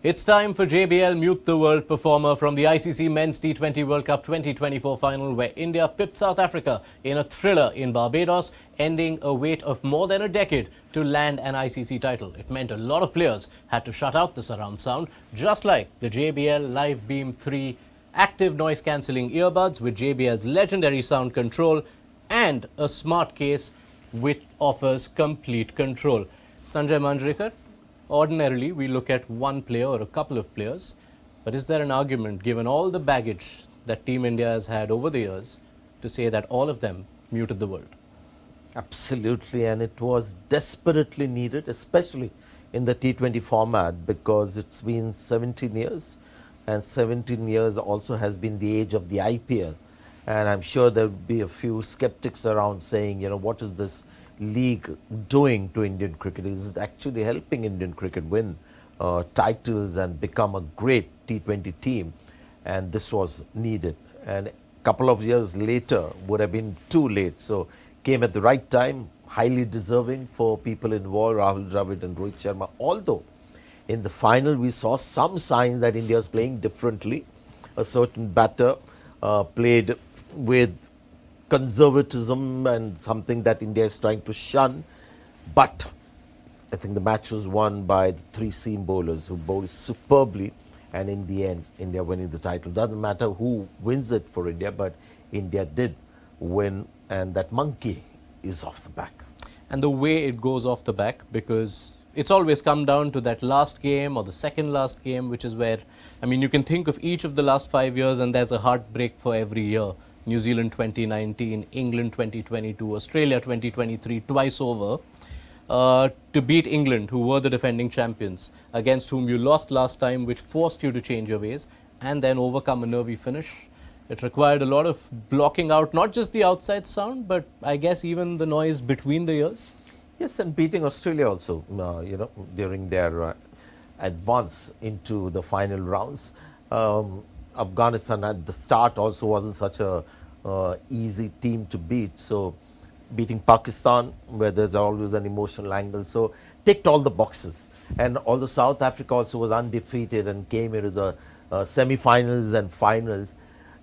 It's time for JBL Mute the World performer from the ICC Men's T20 World Cup 2024 final, where India pipped South Africa in a thriller in Barbados, ending a wait of more than a decade to land an ICC title. It meant a lot of players had to shut out the surround sound, just like the JBL Live Beam 3 active noise cancelling earbuds with JBL's legendary sound control and a smart case which offers complete control. Sanjay, Manjrekar, ordinarily we look at one player or a couple of players, but is there an argument, given all the baggage that Team India has had over the years, to say that all of them muted the world? Absolutely, and it was desperately needed, especially in the T20 format, because it's been 17 years, and 17 years also has been the age of the IPL. And I'm sure there will be a few skeptics around saying, what is this league doing to Indian cricket? Is it actually helping Indian cricket win titles and become a great T20 team? And this was needed. And a couple of years later would have been too late. So came at the right time, highly deserving for people involved, Rahul Dravid and Rohit Sharma. Although in the final we saw some signs that India was playing differently. A certain batter played with conservatism and something that India is trying to shun. But I think the match was won by the three seam bowlers who bowled superbly, and in the end India winning the title. Doesn't matter who wins it for India, but India did win, and that monkey is off the back. And the way it goes off the back, because it's always come down to that last game or the second last game, which is where, you can think of each of the last 5 years and there's a heartbreak for every year. New Zealand 2019, England 2022, Australia 2023, twice over, to beat England, who were the defending champions, against whom you lost last time, which forced you to change your ways, and then overcome a nervy finish. It required a lot of blocking out, not just the outside sound, but I guess even the noise between the ears. Yes, and beating Australia also, during their advance into the final rounds. Afghanistan at the start also wasn't such a easy team to beat. So beating Pakistan, where there's always an emotional angle, so ticked all the boxes. And although South Africa also was undefeated and came into the semi-finals and finals,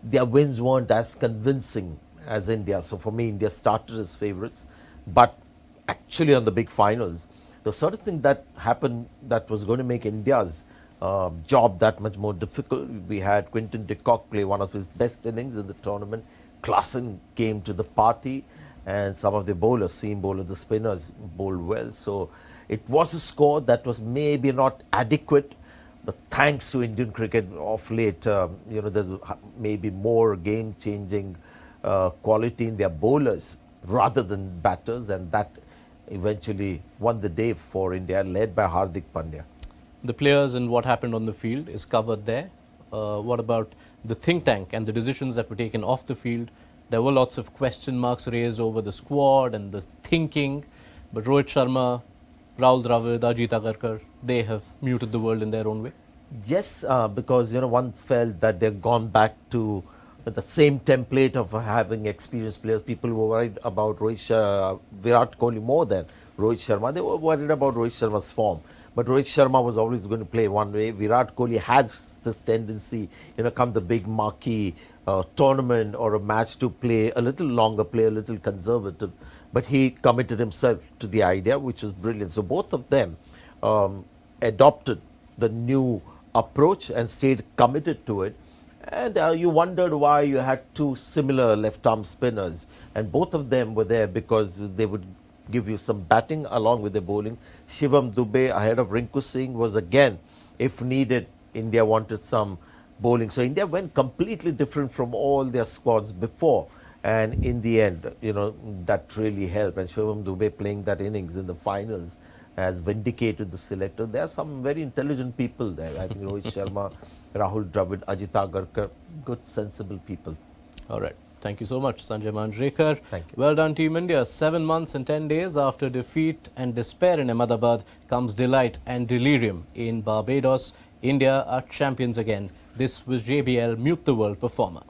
their wins weren't as convincing as India. So for me, India started as favourites, but actually on the big finals, the sort of thing that happened that was going to make India's job that much more difficult. We had Quinton de Kock play one of his best innings in the tournament. Klaasen came to the party, and some of the bowlers, seam bowlers, the spinners, bowled well. So it was a score that was maybe not adequate, but thanks to Indian cricket of late, there's maybe more game-changing quality in their bowlers rather than batters, and that eventually won the day for India, led by Hardik Pandya. The players and what happened on the field is covered there. What about the think tank and the decisions that were taken off the field? There were lots of question marks raised over the squad and the thinking, but Rohit Sharma, Rahul Dravid, Ajit Agarkar, they have muted the world in their own way. Yes, because one felt that they've gone back to the same template of having experienced players. People were worried about Virat Kohli more than Rohit Sharma. They were worried about Rohit Sharma's form. But Rohit Sharma was always going to play one way. Virat Kohli has this tendency, come the big marquee tournament or a match, to play a little longer, play a little conservative. But he committed himself to the idea, which was brilliant. So both of them adopted the new approach and stayed committed to it. And you wondered why you had two similar left-arm spinners. And both of them were there because they would give you some batting along with the bowling. Shivam Dube ahead of Rinku Singh was, again, if needed, India wanted some bowling. So India went completely different from all their squads before. And in the end, that really helped. And Shivam Dube playing that innings in the finals has vindicated the selector. There are some very intelligent people there. I think Rohit Sharma, Rahul Dravid, Ajit Agarkar, good, sensible people. All right. Thank you so much, Sanjay Manjrekar. Thank you. Well done, Team India. 7 months and 10 days after defeat and despair in Ahmedabad comes delight and delirium in Barbados. India are champions again. This was JBL Mute the World performer.